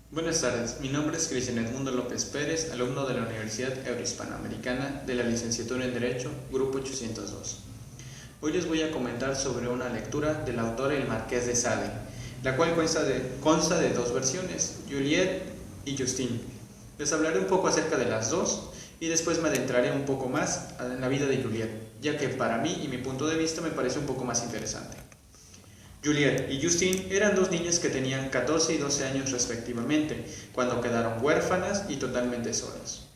Buenas tardes, mi nombre es Cristian Edmundo López Pérez, alumno de la Universidad Eurohispanoamericana de la Licenciatura en Derecho, Grupo 802. Hoy les voy a comentar sobre una lectura del autor el Marqués de Sade, la cual consta de dos versiones, Juliette y Justine. Les hablaré un poco acerca de las dos y después me adentraré un poco más en la vida de Juliette, ya que para mí y mi punto de vista me parece un poco más interesante. Juliette y Justine eran dos niñas que tenían 14 y 12 años respectivamente, cuando quedaron huérfanas y totalmente solas.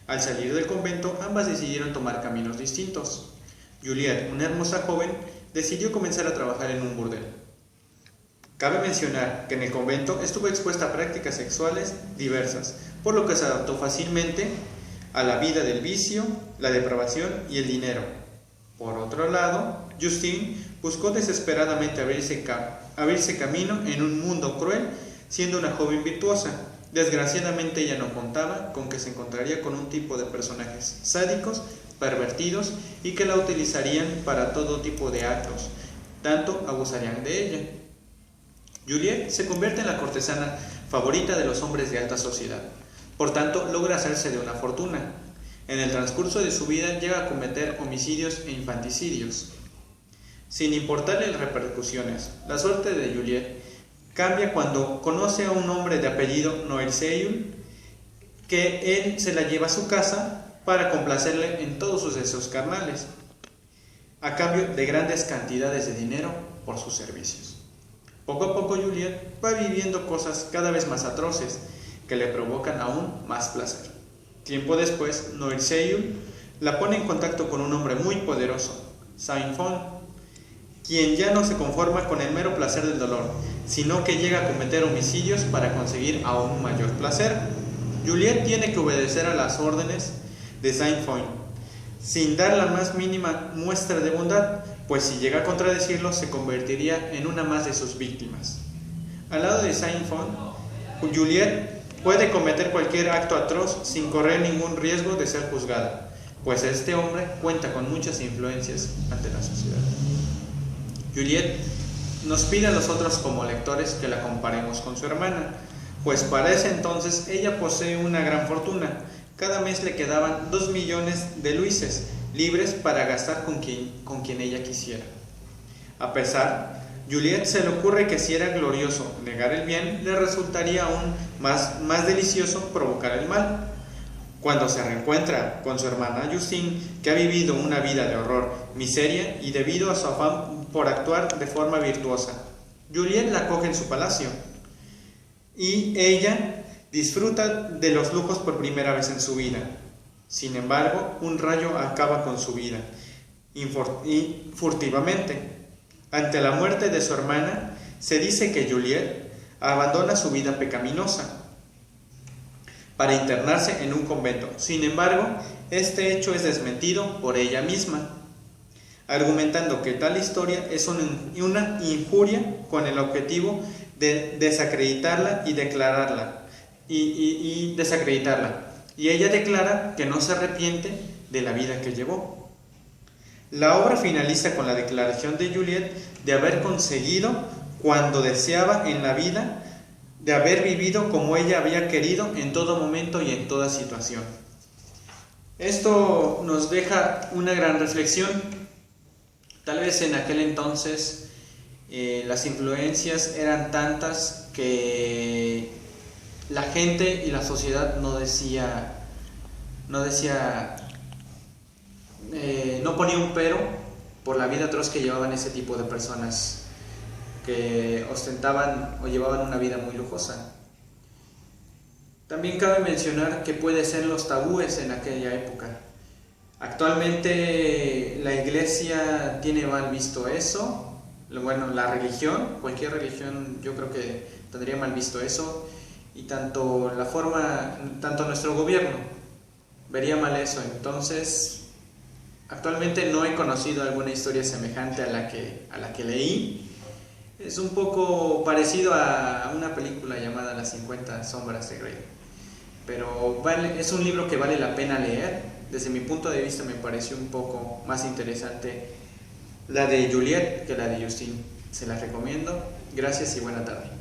Al salir del convento, ambas decidieron tomar caminos distintos. Juliette, una hermosa joven, decidió comenzar a trabajar en un burdel. Cabe mencionar que en el convento estuvo expuesta a prácticas sexuales diversas, por lo que se adaptó fácilmente a la vida del vicio, la depravación y el dinero. Por otro lado, Justine buscó desesperadamente abrirse camino en un mundo cruel, siendo una joven virtuosa. Desgraciadamente ella no contaba con que se encontraría con un tipo de personajes sádicos, pervertidos y que la utilizarían para todo tipo de actos, tanto abusarían de ella. Juliette se convierte en la cortesana favorita de los hombres de alta sociedad, por tanto logra hacerse de una fortuna. En el transcurso de su vida llega a cometer homicidios e infanticidios. Sin importarle las repercusiones, la suerte de Juliette cambia cuando conoce a un hombre de apellido Noirceul, que él se la lleva a su casa para complacerle en todos sus deseos carnales, a cambio de grandes cantidades de dinero por sus servicios. Poco a poco Juliette va viviendo cosas cada vez más atroces que le provocan aún más placer. Tiempo después, Noirceul la pone en contacto con un hombre muy poderoso, Saint-Fond, quien ya no se conforma con el mero placer del dolor, sino que llega a cometer homicidios para conseguir aún mayor placer. Juliette tiene que obedecer a las órdenes de Saint-Fond, sin dar la más mínima muestra de bondad, pues si llega a contradecirlo se convertiría en una más de sus víctimas. Al lado de Saint-Fond, Juliette puede cometer cualquier acto atroz sin correr ningún riesgo de ser juzgada, pues este hombre cuenta con muchas influencias ante la sociedad. Juliette nos pide a nosotros como lectores que la comparemos con su hermana, pues para ese entonces ella posee una gran fortuna. Cada mes le quedaban 2 millones de luises libres para gastar con quien ella quisiera. A pesar, Juliette se le ocurre que si era glorioso negar el bien, le resultaría aún más delicioso provocar el mal. Cuando se reencuentra con su hermana Justine, que ha vivido una vida de horror, miseria y debido a su afán por actuar de forma virtuosa, Juliette la acoge en su palacio y ella disfruta de los lujos por primera vez en su vida. Sin embargo, un rayo acaba con su vida furtivamente. Ante la muerte de su hermana, se dice que Juliette abandona su vida pecaminosa para internarse en un convento. Sin embargo, este hecho es desmentido por ella misma, argumentando que tal historia es una injuria con el objetivo de desacreditarla y desacreditarla. Y ella declara que no se arrepiente de la vida que llevó. La obra finaliza con la declaración de Juliette de haber conseguido cuando deseaba en la vida, de haber vivido como ella había querido en todo momento y en toda situación. Esto nos deja una gran reflexión. Tal vez en aquel entonces las influencias eran tantas que la gente y la sociedad no ponía un pero por la vida atroz que llevaban ese tipo de personas que ostentaban o llevaban una vida muy lujosa. También cabe mencionar que puede ser los tabúes en aquella época. Actualmente la iglesia tiene mal visto eso, bueno, la religión, cualquier religión yo creo que tendría mal visto eso, y tanto nuestro gobierno vería mal eso. Entonces, actualmente no he conocido alguna historia semejante a la que leí. Es un poco parecido a una película llamada Las 50 sombras de Grey, pero es un libro que vale la pena leer. Desde mi punto de vista me pareció un poco más interesante la de Juliette que la de Justine. Se las recomiendo. Gracias y buena tarde.